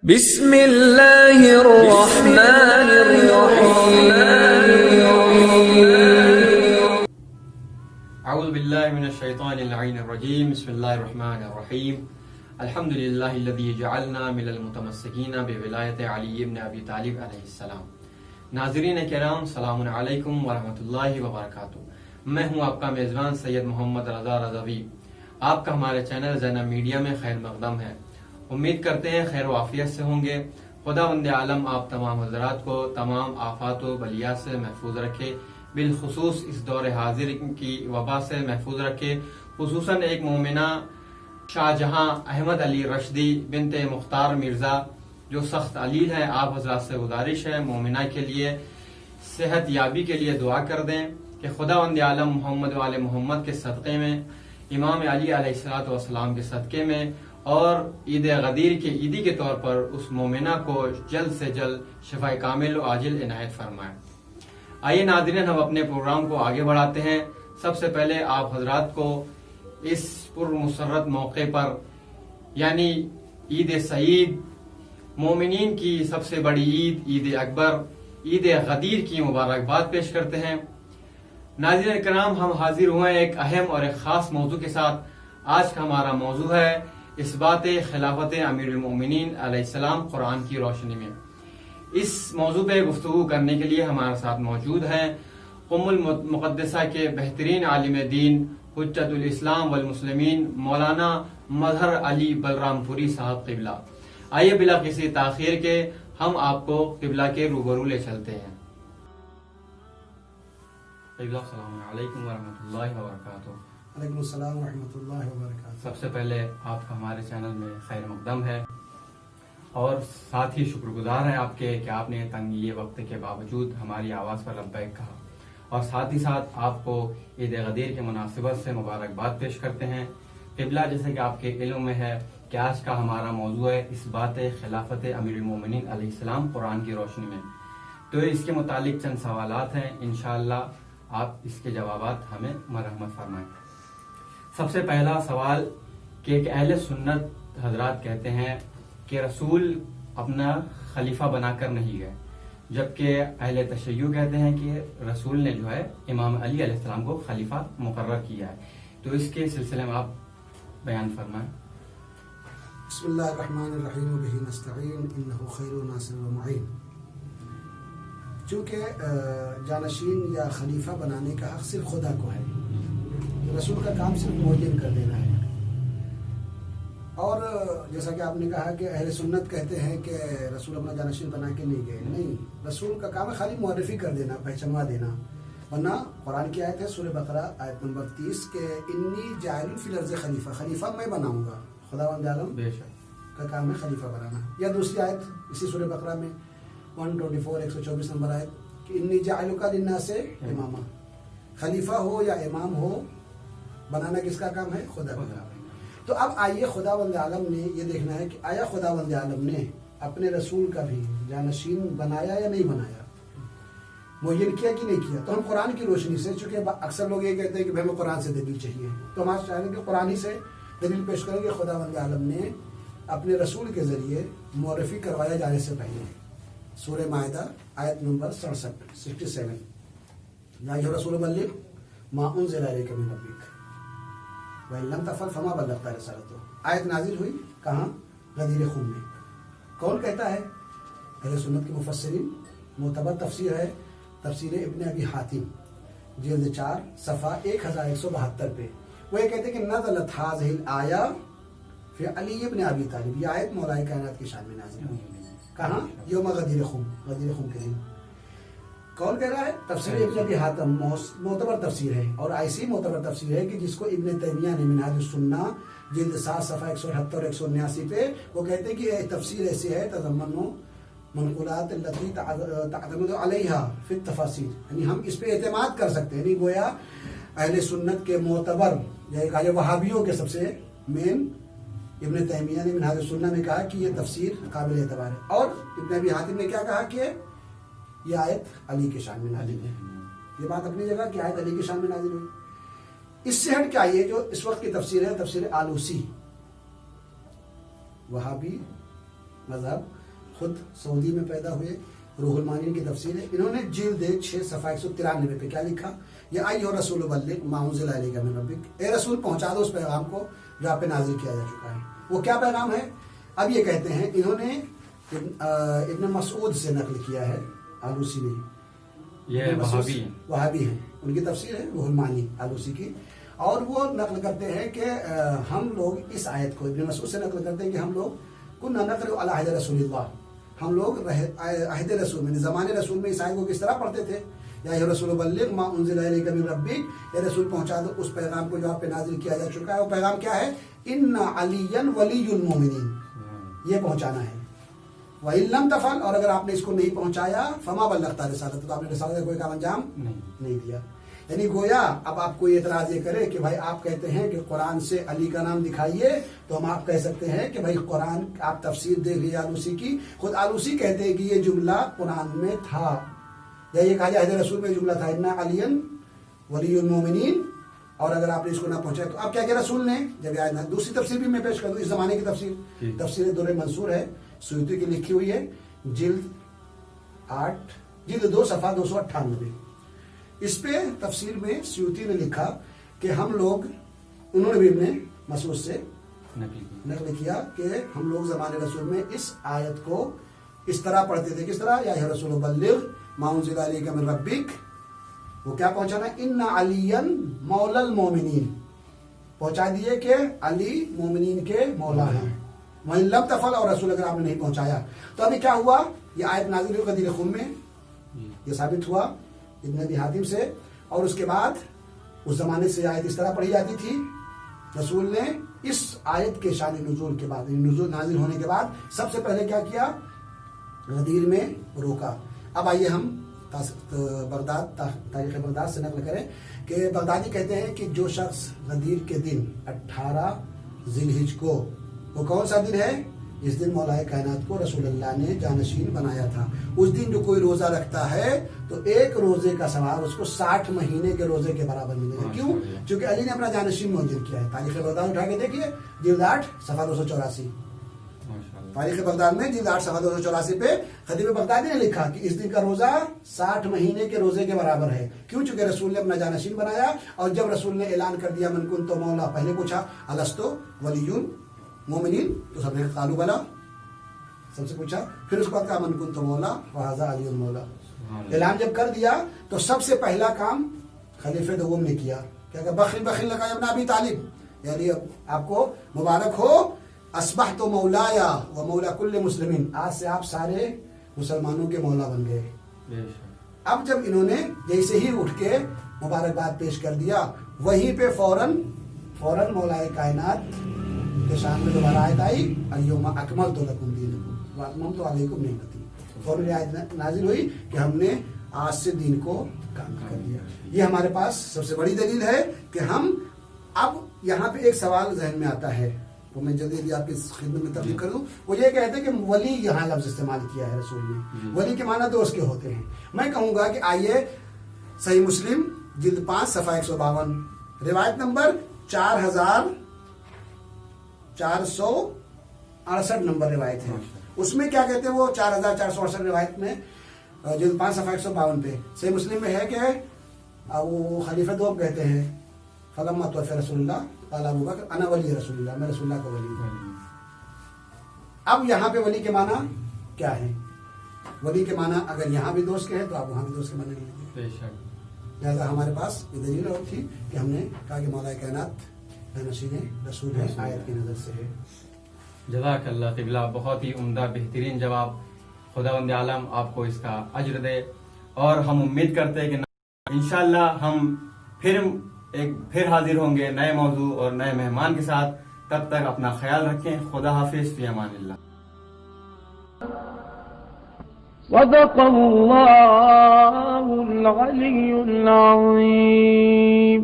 بسم اللہ الرحمن الرحیم اعوذ باللہ من الشیطان اللعین الرجیم بسم اللہ الرحمن الرحیم الحمدللہ الذی جعلنا من المتمسکین بولایت علی بن ابی طالب علیہ السلام۔ ناظرین کرام، السلام علیکم ورحمۃ اللہ وبرکاتہ۔ میں ہوں آپ کا میزبان سید محمد رضا رضوی۔ آپ کا ہمارے چینل زینب میڈیا میں خیر مقدم ہے۔ امید کرتے ہیں خیر و عافیت سے ہوں گے۔ خداوند عالم آپ تمام حضرات کو تمام آفات و بلیات سے محفوظ رکھے، بالخصوص اس دور حاضر کی وبا سے محفوظ رکھے۔ خصوصاً ایک مومنہ شاہ جہاں احمد علی رشدی بنت مختار مرزا جو سخت علیل ہے، آپ حضرات سے گزارش ہے مومنہ کے لیے صحت یابی کے لیے دعا کر دیں کہ خداوند عالم محمد و آل محمد کے صدقے میں، امام علی علیہ السلام کے صدقے میں اور عید غدیر کے عیدی کے طور پر اس مومنہ کو جلد سے جلد شفا کامل و عاجل عنایت فرمائے۔ آئیے ناظرین، ہم اپنے پروگرام کو آگے بڑھاتے ہیں۔ سب سے پہلے آپ حضرات کو اس پر مسرت موقع پر یعنی عید سعید، مومنین کی سب سے بڑی عید، عید اکبر، عید غدیر کی مبارکباد پیش کرتے ہیں۔ ناظرین کرام، ہم حاضر ہوئے ہیں ایک اہم اور ایک خاص موضوع کے ساتھ۔ آج کا ہمارا موضوع ہے اثبات خلافت امیر المومنین علیہ السلام قرآن کی روشنی میں۔ اس موضوع پہ گفتگو کرنے کے لیے ہمارے ساتھ موجود ہیں قم المقدسہ کے بہترین عالم دین، حجت الاسلام والمسلمین، مولانا مظہر علی بلرام پوری صاحب قبلہ۔ آئیے بلا کسی تاخیر کے ہم آپ کو قبلہ کے روبرو لے چلتے ہیں۔ قبلہ، السلام علیکم ورحمۃ اللہ وبرکاتہ۔ وعلیکم السلام ورحمۃ اللہ وبرکاتہ۔ سب سے پہلے آپ کا ہمارے چینل میں خیر مقدم ہے اور ساتھ ہی شکر گزار ہیں آپ کے کہ آپ نے تنگی وقت کے باوجود ہماری آواز پر لبیک کہا، اور ساتھ ہی ساتھ آپ کو عید غدیر کے مناسبت سے مبارکباد پیش کرتے ہیں۔ قبلہ، جیسے کہ آپ کے علم میں ہے کہ آج کا ہمارا موضوع ہے اثبات خلافت امیر المومنین علیہ السلام قرآن کی روشنی میں، تو اس کے متعلق چند سوالات ہیں، انشاءاللہ آپ اس کے جوابات ہمیں مرحمت فرمائیں۔ سب سے پہلا سوال کہ ایک اہل سنت حضرات کہتے ہیں کہ رسول اپنا خلیفہ بنا کر نہیں گئے، جبکہ اہل تشیع کہتے ہیں کہ رسول نے جو ہے امام علی علیہ السلام کو خلیفہ مقرر کیا ہے، تو اس کے سلسلے میں آپ بیان فرمائیں۔ بسم اللہ الرحمن الرحیم وبہ نستعین انہ خیر ناصر و معین۔ چونکہ جانشین یا خلیفہ بنانے کا حق صرف خدا کو ہے، رسول کا کام صرف معین کر دینا ہے۔ اور جیسا کہ آپ نے کہا کہ اہل سنت کہتے ہیں کہ رسول اپنا جانشین بنا کے نہیں گئے، نہیں، رسول کا کام ہے خالی معرفی کر دینا، پہچانوا دینا۔ ورنہ قرآن کی آیت ہے سورہ بقرہ آیت نمبر 30 کہ انی جاعل فی الارض خلیفہ، خلیفہ میں بناؤں گا، خداوند عالم بے شک کا کام ہے خلیفہ بنانا۔ یا دوسری آیت اسی سورہ بقرہ میں 124 124 نمبر آیت کہ انی جاعلک للناس اماما، خلیفہ ہو یا امام ہو، بنانا کس کا کام ہے؟ خدا کا کام ہے۔ تو اب آئیے خداوند عالم نے یہ دیکھنا ہے کہ آیا خداوند عالم نے اپنے رسول کا بھی جانشین بنایا یا نہیں بنایا، معین کیا کہ نہیں کیا۔ تو ہم قرآن کی روشنی سے، چونکہ اکثر لوگ یہ کہتے ہیں کہ ہمیں قرآن سے دلیل چاہیے، تو ہم آج چاہیں گے کہ قرآن ہی سے دلیل پیش کریں گے خداوند عالم نے اپنے رسول کے ذریعے معرفی کروایا جانے سے پہلے۔ سورہ مائدہ آیت نمبر 67 یا ایھا الرسول بلغ ما انزل الیک من ربک وَإِن لَمْ تَفْعَلْ فَمَا بَلَّغْتَ رِسَالَتَهُ۔ آیت نازل ہوئی کہاں؟ غدیر خم میں۔ کون کہتا ہے؟ اہل سنت کے مفسرین۔ معتبر تفسیر ہے تفسیر ابن ابی حاتم جلد 4 صفحہ 1172 پہ، وہ یہ کہتے ہیں کہ نزلت هذه الآیہ فی علی ابن ابی طالب، یہ آیت مولا کائنات کی شان میں نازل ہوئی۔ کہاں؟ یوم غدیر خم، غدیر خم کے دن۔ کون کہہ رہا ہے؟ تفسیر ابن ابی حاتم، معتبر تفسیر ہے، اور ایسی معتبر تفسیر ہے کہ جس کو ابن تیمیہ نے منہاج السنہ جلد 7 صفحہ 178 اور 179 پہ وہ کہتے ہیں کہ یہ تفسیر ایسی ہے تضمن منقولات التي تعتمد علیہا فی التفاسیر، یعنی ہم اس پہ اعتماد کر سکتے ہیں، یعنی گویا اہل سنت کے معتبر یا کہا وہابیوں کے سب سے مین ابن تیمیہ نے منہاج السنہ میں کہا کہ یہ تفسیر قابل اعتبار ہے، اور ابن ابی حاتم نے کیا کہا کہ یہ آیت علی کے شان میں نازل ہے۔ یہ بات اپنی جگہ کہ آیت علی کے شان میں نازل ہوئی۔ اس سے ہٹ کے آئیے جو اس وقت کی تفسیر ہے، تفسیر آلوسی، وہابی مذہب خود سعودی میں پیدا ہوئے. روح المانی کی تفسیر ہے. انہوں نے جلد 6 صفحہ 193 پہ کیا لکھا؟ یا ایھا الرسول بلغ ما انزل الیک من ربک، اے رسول پہنچا دو اس پیغام کو جو آپ پہ نازل کیا جا چکا ہے. وہ کیا پیغام ہے؟ اب یہ کہتے ہیں، انہوں نے ابن مسعود سے نقل کیا ہے، آلوسی نے. یہ وہابی ہیں، ان کی تفسیر ہے روح المانی آلوسی کی. اور وہ نقل کرتے ہیں کہ ہم لوگ اس آیت کو ابن مسعود سے نقل کرتے ہیں کہ ہم لوگ کنا نقرأ علی عہد رسول اللہ، ہم لوگ عہد رسول میں زمانے رسول میں اس آیت کو کس طرح پڑھتے تھے؟ یا ایھا الرسول بلغ ما انزل الیک من ربک، اے رسول پہنچا دو اس پیغام کو جو آپ پہ نازل کیا جا چکا ہے. وہ پیغام کیا ہے؟ ان علیا ولی المؤمنین، یہ پہنچانا ہے. وَإِن لَمْ تَفْعَلْ، اور اگر آپ نے اس کو نہیں پہنچایا فَمَا بَلَّغْتَ رِسَالَتَهُ، تو آپ نے رسالت کا کوئی کام انجام نہیں دیا. یعنی گویا اب آپ کو یہ اعتراض یہ کرے کہ بھائی آپ کہتے ہیں کہ قرآن سے علی کا نام دکھائیے، تو ہم آپ کہہ سکتے ہیں کہ بھائی قرآن آپ تفسیر دیکھ لیجیے آلوسی کی. خود آلوسی کہتے ہیں کہ یہ جملہ قرآن میں تھا، یا یہ کہا جائے عہد رسول میں جملہ تھا اِنَّ عَلِيًّا وَلِيُّ الْمُؤْمِنِينَ. اور اگر آپ نے اس کو نہ پہنچایا تو اب کیا کیا رسول نے جب یہ آیت. دوسری تفسیر بھی میں پیش کر دوں، اس زمانے کی تفسیر، تفسیر در منصور ہے، سیوطی کی لکھی ہوئی ہے، جلد 2 صفحہ 298. اس پہ تفسیر میں سیوطی نے لکھا کہ ہم لوگ، انہوں نے بھی ابن مسعود سے نقل کیا کہ ہم لوگ زمانے رسول میں اس آیت کو اس طرح پڑھتے تھے. کس طرح؟ یا ایھا الرسول بلغ ما انزل الیک من ربک. وہ کیا پہنچانا؟ ان علیا مولا المومنین، پہنچا دیے کہ علی مومنین کے مولا ہیں. وَإِن لَمْ تَفْعَلْ، اور رسول اگر آپ نے نہیں پہنچایا. تو ابھی کیا ہوا؟ یہ آیت نازل ہوئی غدیر خم میں، یہ ثابت ہوا ابن ابی حاتم سے. اور اس کے بعد اس زمانے سے آیت اس طرح پڑھی جاتی تھی. رسول نے اس آیت کے شان نزول کے بعد، نزول نازل ہونے کے بعد سب سے پہلے کیا کیا؟ غدیر میں روکا. اب آئیے ہم بغداد، تاریخ بغداد سے نقل کریں کہ بغدادی کہتے ہیں کہ جو شخص غدیر کے دن 18 ذی الحجہ کو، وہ کون سا دن ہے؟ جس دن مولا کائنات کو رسول اللہ نے جانشین بنایا تھا. اس دن جو کوئی روزہ رکھتا ہے تو ایک روزے کا ثواب اس کو 60 مہینے کے روزے کے برابر ملے گا. کیوں؟ چونکہ علی نے اپنا جانشین موجود کیا ہے. تاریخ بغداد اٹھا کے دیکھیے، جلد 8 صفحہ 284. تاریخ بغداد میں جلد 8 صفحہ 284 پہ خطیب بغدادی نے لکھا کہ اس دن کا روزہ 60 مہینے کے روزے کے برابر ہے. کیوں؟ چونکہ رسول نے اپنا جانشین بنایا. اور جب رسول نے اعلان کر دیا من کنت مولا، پہلے پوچھا الستُ ولی المؤمنین، تو سب نے قالوا بلا، سب سے پوچھا. پھر اس کے بعد کہا من کنت مولا فہذا علی المولا. اعلان جب کر دیا تو سب سے پہلا کام خلیفہ دوم نے کیا، کیا کہ بخل بخل لگا ابن ابی طالب، یعنی آپ کو مبارک ہو، اصبحت مولایا و مولا کل مسلمین، آج سے آپ سارے مسلمانوں کے مولا بن گئے. اب جب انہوں نے جیسے ہی اٹھ کے مبارکباد پیش کر دیا، وہیں پہ فوراً مولا کائنات کے شان میں دوبارہ آیت آئی الیوم اکملت لکم دینکم واتممت علیکم نعمتی. فوراً آیت نازل ہوئی کہ ہم نے آج سے دین کو کامل کر دیا. یہ ہمارے پاس سب سے بڑی دلیل ہے کہ ہم اب یہاں پہ ایک سوال ذہن میں آتا ہے، وہ میں جلدی آپ کی خدمت میں تبلیغ کر دوں. وہ یہ کہتے ہیں کہ ولی یہاں لفظ استعمال کیا ہے رسول نے. ولی کے معنی دو اس کے ہوتے ہیں. میں کہوں گا کہ آئیے صحیح مسلم جلد 5 صفحہ 152 روایت نمبر 4468 نمبر روایت ہے. اس میں کیا کہتے ہیں وہ 4468 روایت میں جلد 5 صفحہ 152 پہ صحیح مسلم میں ہے کہ وہ خلیفہ دوم کہتے ہیں فلما توفی رسول اللہ قال ابو بکر انا ولی رسول اللہ، میں رسول اللہ کا ولی ہوں. اب یہاں پہ ولی کے معنی کیا ہے؟ ولی کے معنی اگر یہاں بھی دوست کے ہیں تو آپ وہاں بھی دوست کے معنی لیں گے. لہٰذا ہمارے پاس یہ دلیل تھی کہ ہم نے کہا کہ مولا کائنات نشین رسول ہے، آیت کی نظر سے ہے. جزاک اللہ قبلہ، بہت ہی عمدہ بہترین جواب. خداوند عالم آپ کو اس کا اجر دے. اور ہم امید کرتے ہیں کہ انشاءاللہ ہم پھر حاضر ہوں گے نئے موضوع اور نئے مہمان کے ساتھ. تب تک اپنا خیال رکھیں. خدا حافظ، فی امان اللہ. صدق اللہ العلی العظیم.